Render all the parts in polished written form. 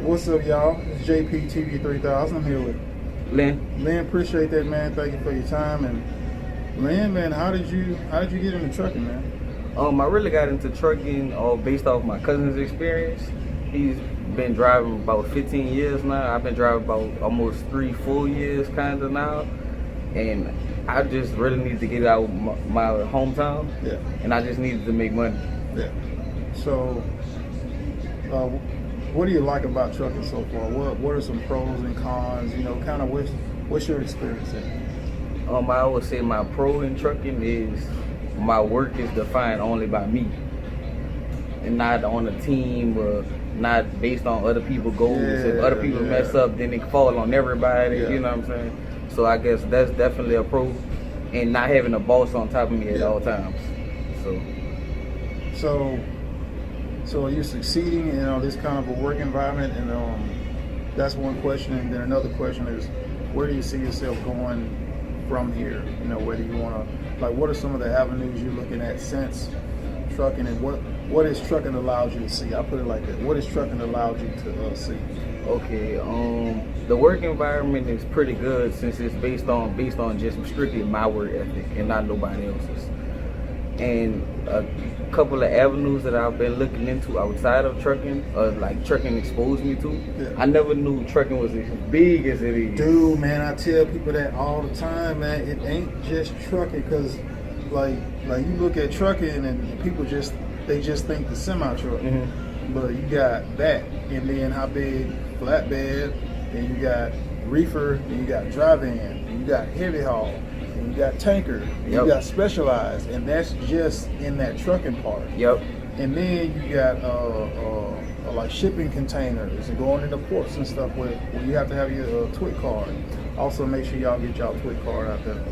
What's up, y'all? It's JP 3000. I'm here with Len. Len. Appreciate that, man. Thank you for your time. And Len, man, how did you get into trucking, man? I really got into trucking based off my cousin's experience. He's been driving about 15 years now. I've been driving about almost 3 full years kind of now. And I just really need to get out of my hometown. Yeah. And I just needed to make money. Yeah. So, what do you like about trucking so far? What are some pros and cons? You know, kind of what's your experience in? I would say my pro in trucking is my work is defined only by me and not on a team or not based on other people's goals. If other people mess up, then it can fall on everybody. You know what I'm saying? So I guess that's definitely a pro, and not having a boss on top of me at all times. So are you succeeding in this kind of a work environment? And that's one question. And then another question is, where do you see yourself going from here? You know, whether you want to, like, what are some of the avenues you're looking at since trucking, and what has trucking allowed you to see? I'll put it like that. What has trucking allowed you to see? Okay, the work environment is pretty good since it's based on just strictly my work ethic and not nobody else's. And a couple of avenues that I've been looking into outside of trucking, like trucking exposed me to. Yeah. I never knew trucking was as big as it is. Dude, man, I tell people that all the time, man. It ain't just trucking, because like you look at trucking and people just think the semi truck. Mm-hmm. But you got that, and then how big flatbed, and you got reefer, and you got dry van, and you got heavy haul, and you got tanker, and you got specialized, and that's just in that trucking part. Yep. And then you got like shipping containers and going into ports and stuff where you have to have your TWIC card. Also, make sure y'all get y'all TWIC card out there.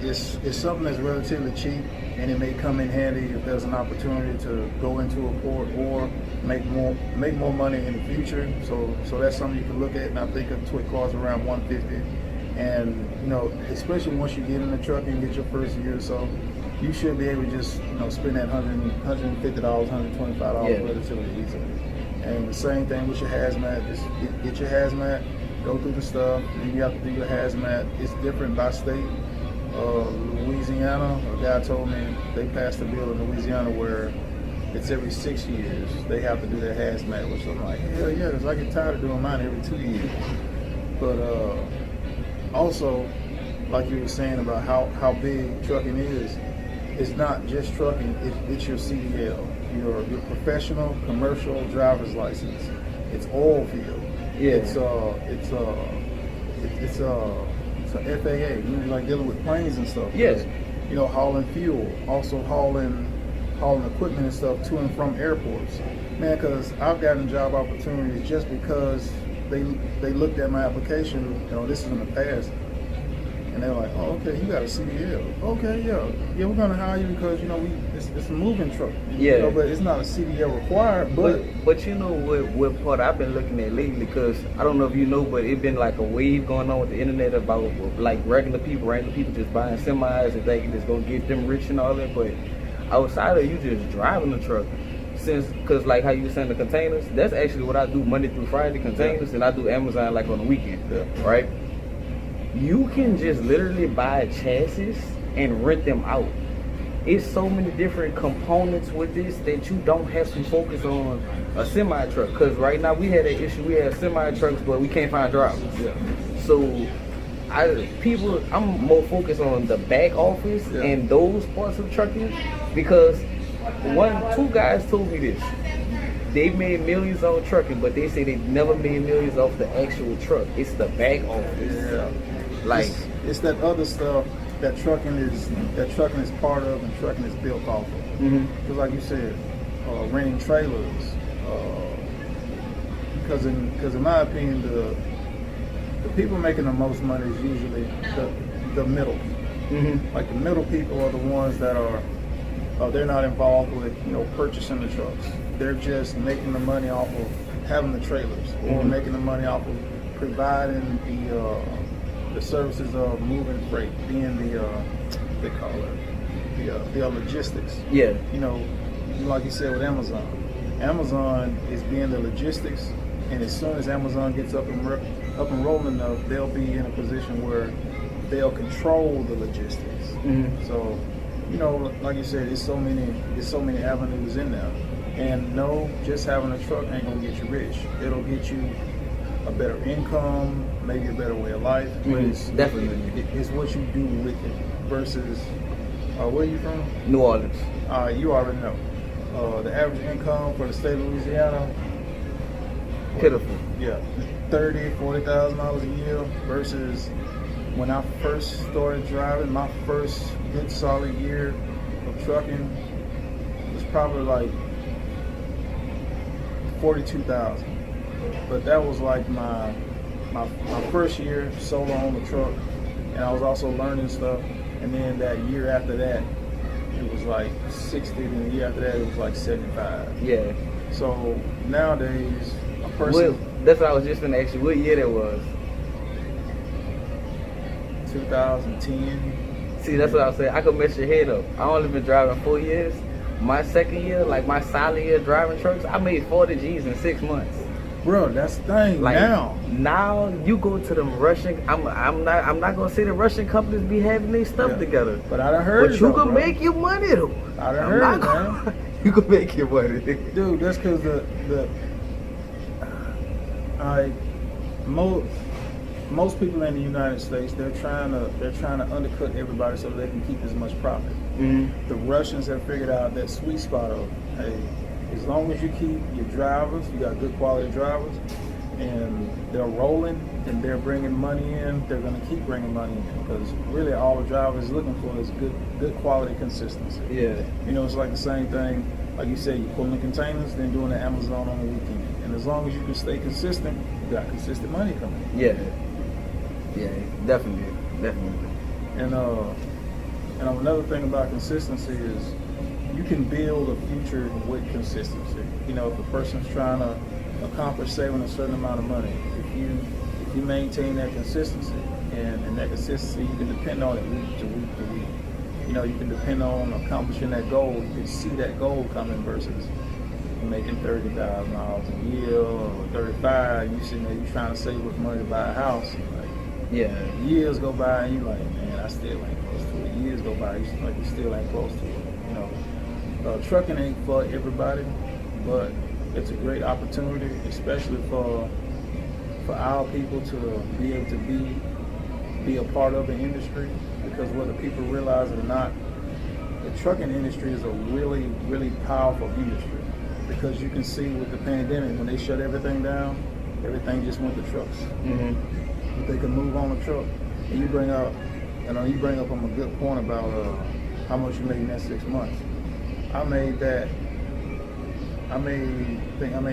It's something that's relatively cheap, and it may come in handy if there's an opportunity to go into a port or make more money in the future. So that's something you can look at. And I think a TWIC card's around $150. And especially once you get in the truck and get your first year or so, you should be able to just spend that $150, $125 relatively easily. And the same thing with your hazmat. Just get your hazmat, go through the stuff, then you have to do your hazmat. It's different by state. Louisiana, a guy told me they passed a bill in Louisiana where it's every 6 years they have to do their hazmat, which I'm like, hell yeah, because I get tired of doing mine every 2 years. But also, like you were saying about how big trucking is, it's not just trucking, it's your CDL, your professional commercial driver's license. It's oil field. Yeah. It's FAA, like dealing with planes and stuff. Yes. Hauling fuel, also hauling equipment and stuff to and from airports. Man, because I've gotten job opportunities just because they looked at my application. This is in the past, and they're like, "Oh, okay, you got a CDL. Okay, yeah, we're gonna hire you because it's a moving truck. Yeah, but it's not a CDL required. But you know what part I've been looking at lately, because I don't know if you know, but it's been like a wave going on with the internet about like regular people just buying semis and thinking it's gonna get them rich and all that. But outside of you just driving the truck, because like how you send the containers, that's actually what I do Monday through Friday, containers, and I do Amazon like on the weekend, right? You can just literally buy chassis and rent them out. It's so many different components with this that you don't have to focus on a semi truck. Because right now we had an issue. We have semi trucks, but we can't find drivers. Yeah. So I'm more focused on the back office and those parts of trucking, because two guys told me this. They made millions on trucking, but they say they never made millions off the actual truck. It's the back office. Yeah. Like it's that other stuff that trucking is part of, and trucking is built off of. Because like you said, renting trailers. Because in my opinion, the people making the most money is usually the middle. Like the middle people are the ones that are they're not involved with purchasing the trucks. They're just making the money off of having the trailers, or making the money off of providing the services of moving freight, being they call it the logistics. Yeah. Like you said with Amazon is being the logistics And as soon as Amazon gets up and rolling enough, they'll be in a position where they'll control the logistics. So, you know, like you said, there's so many avenues in there. And no, just having a truck ain't gonna get you rich. It'll get you a better income, maybe a better way of life. But Definitely. It's what you do with it versus, where are you from? New Orleans. You already know. The average income for the state of Louisiana, Pitiful. yeah, $40,000 a year versus when I first started driving, my first good solid year of trucking was probably like 42,000. But that was like my first year solo on the truck, and I was also learning stuff. And then that year after that, it was like 60. And the year after that, it was like 75. Yeah. So nowadays, a person. That's what I was just gonna ask you. What year that was? 2010. See, that's what I was saying. I could mess your head up. I only been driving 4 years. My second year, like my solid year driving trucks, I made 40 G's in 6 months. Bro, that's the thing. Like now you go to them Russian. I'm not gonna say the Russian companies be having their stuff together. But I done heard. But you can make your money though. I done heard, man. You can make your money, dude. That's because most people in the United States, they're trying to undercut everybody so they can keep as much profit. The Russians have figured out that sweet spot of, hey, as long as you keep your drivers, you got good quality drivers, and they're rolling and they're bringing money in, they're going to keep bringing money in, because really all the drivers looking for is good quality consistency. Yeah. You know, it's like the same thing, like you said, you pulling containers, then doing the Amazon on the weekend. And as long as you can stay consistent, you got consistent money coming in. Yeah, definitely. And another thing about consistency is you can build a future with consistency. You know, if a person's trying to accomplish saving a certain amount of money, if you maintain that consistency, and that consistency, you can depend on it week to week to week. You know, you can depend on accomplishing that goal. You can see that goal coming versus making $30,000 a year or 35. You sitting there, you trying to save up money to buy a house. Years go by and you like, man, I still ain't close to it. Years go by, you still ain't close to it. You know, trucking ain't for everybody, but it's a great opportunity, especially for our people to be able to be a part of the industry, because whether people realize it or not, the trucking industry is a really, really powerful industry, because you can see with the pandemic, when they shut everything down, everything just went to trucks. But they can move on a truck. And you bring up a good point about how much you made in that 6 months. I made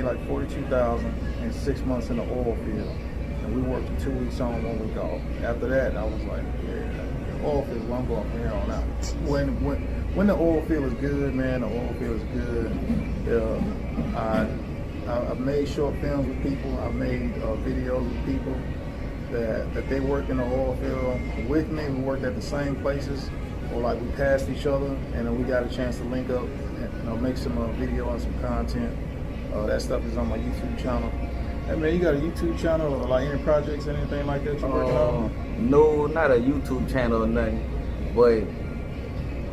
like 42,000 in 6 months in the oil field, and we worked 2 weeks on, 1 week off. After that, I was like, yeah, the oil field, well, I'm going from here on out. When the oil field is good, man, the oil field is good. I've made short films with people. I've made videos with people that they work in the oil field with me. We worked at the same places, or like we passed each other, and then we got a chance to link up and make some video and some content. That stuff is on my YouTube channel. Hey man, you got a YouTube channel or like any projects, anything like that you're working on? No, not a YouTube channel or nothing, but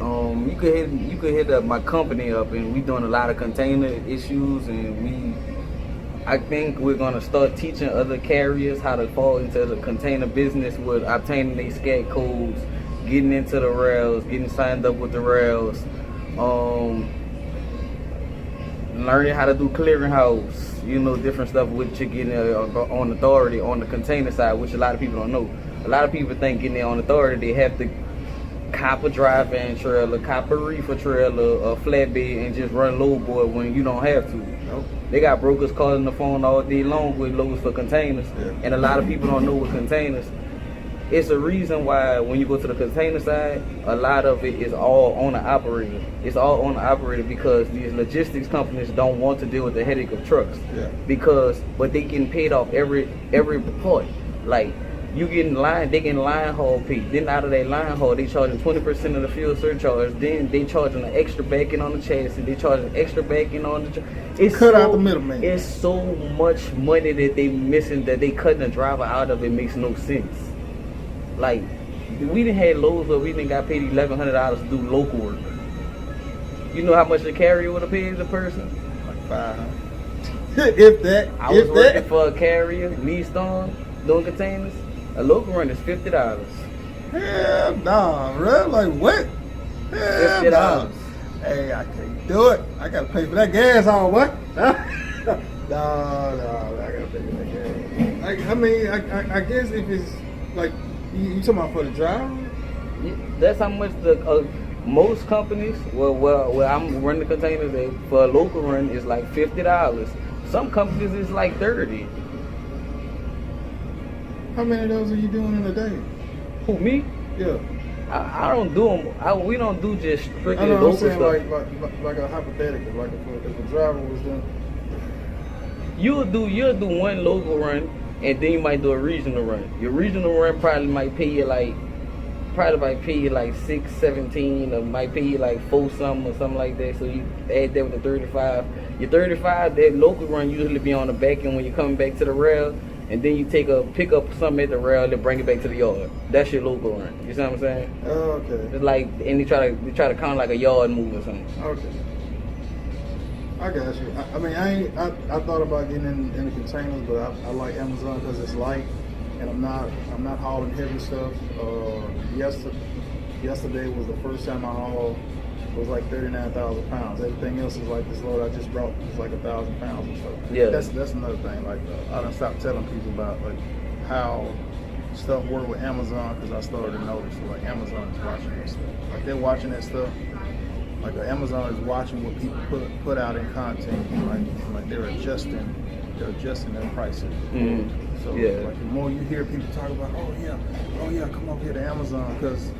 you could hit up my company up, and we doing a lot of container issues, and I think we're gonna start teaching other carriers how to fall into the container business with obtaining their SCAT codes, getting into the rails, getting signed up with the rails, learning how to do clearinghouse, you know, different stuff which you're getting on authority on the container side, which a lot of people don't know. A lot of people think getting there on authority, they have to cop a dry-van trailer, cop a reefer trailer, a flatbed, and just run load board when you don't have to. Nope. They got brokers calling the phone all day long with loads for containers, and a lot of people don't know what containers. It's a reason why when you go to the container side, a lot of it is all on the operator. It's all on the operator because these logistics companies don't want to deal with the headache of trucks. Yeah. But they getting paid off every part. Like, You getting they getting line haul fee. Then out of that line haul, they charging 20% of the fuel surcharge. Then they charging an extra backing on the chassis. They charging extra backing on the. It's Cut out the middleman. It's so much money that they missing that they cutting the driver out of. It makes no sense. Like we didn't have loads where we didn't got paid $1,100 to do local work. You know how much the carrier would have paid the person? Like 500. If that. I was working for a carrier, Lee Stone, doing containers. A local run is $50. Hell nah, bro. Like what? Hell $50. nah. Hey, I can't do it. I gotta pay for that gas, all what? No, I gotta pay for that gas. I mean, I guess if it's like you talking about for the driver. That's how much the most companies. Where I'm running the containers for a local run is like $50. Some companies is like $30. How many of those are you doing in a day? Who, me? Yeah. I don't do them. We don't do just strictly I know local I'm saying stuff. like a hypothetical, like if a driver was doing. You'll do one local run, and then you might do a regional run. Your regional run probably might pay you like $6.17, or might pay you like $4 something or something like that. So you add that with the 35. Your 35, that local run usually be on the back end when you're coming back to the rail. And then you pick up something at the rail and bring it back to the yard. That's your local run. You see what I'm saying? Oh, okay. It's like, and they try to count like a yard move or something. Okay. I got you. I mean, I thought about getting in the containers, but I like Amazon because it's light, and I'm not hauling heavy stuff. Yesterday was the first time I hauled. It was like 39,000 pounds. Everything else is like this load I just brought is like 1,000 pounds or so. Yeah. That's another thing. Like I done stopped telling people about like how stuff work with Amazon because I started to notice like Amazon is watching that stuff. Like they're watching that stuff. Like Amazon is watching what people put out in content. Like they're adjusting their prices. Mm-hmm. So yeah. like the more you hear people talk about, oh yeah, come over here to Amazon because.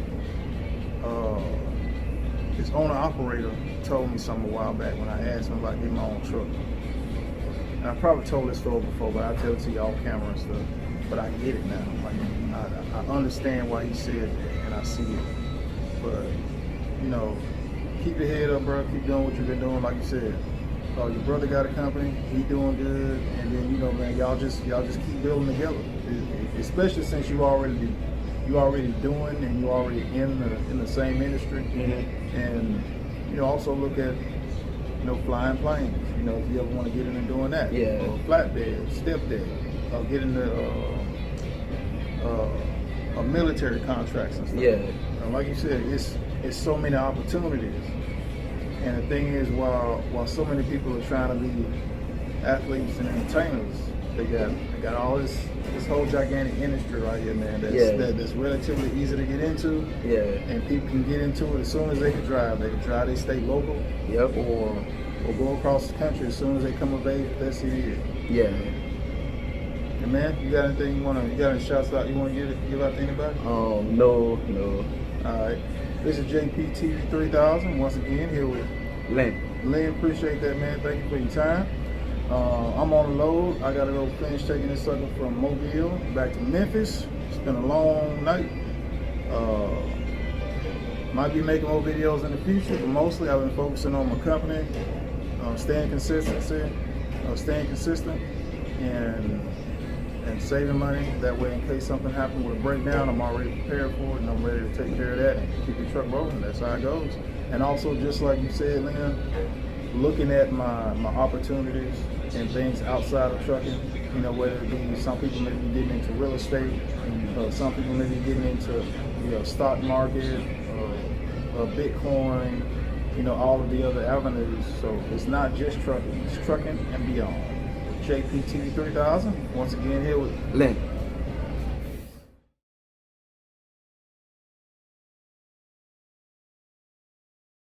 This owner-operator told me something a while back when I asked him about getting my own truck. And I probably told this story before, but I'll tell it to you off camera and stuff. But I get it now. Like I understand why he said it, and I see it. But you know, keep your head up, bro. Keep doing what you've been doing, like you said. Your brother got a company, he doing good, and then you know, man, y'all just keep building together. Especially since you already doing and you already in the same industry. Mm-hmm. And you know, also look at flying planes. You know, if you ever want to get into doing that, yeah, or flatbed, step deck, or get into military contracts and stuff. Yeah, and like you said, it's so many opportunities. And the thing is, while so many people are trying to be athletes and entertainers, they got all this whole gigantic industry right here, man. That's relatively easy to get into. Yeah. And people can get into it as soon as they can drive. They can drive. They stay local. Yep. Or go across the country as soon as they come of age. That's it. Yeah. And man, you got anything you got any shouts out you want to give out to anybody? No. All right. This is JPT 3000. Once again, here with Len, appreciate that, man. Thank you for your time. I'm on the load. I gotta go finish taking this sucker from Mobile back to Memphis. It's been a long night. Might be making more videos in the future, but mostly I've been focusing on my company, staying consistent, and saving money. That way, in case something happens with a breakdown, I'm already prepared for it and I'm ready to take care of that and keep the truck rolling. That's how it goes. And also, just like you said, Len, looking at my opportunities and things outside of trucking, whether it be some people may be getting into real estate, some people may be getting into stock market, Bitcoin, all of the other avenues. So it's not just trucking, it's trucking and beyond. JPT 3000, once again here with Len.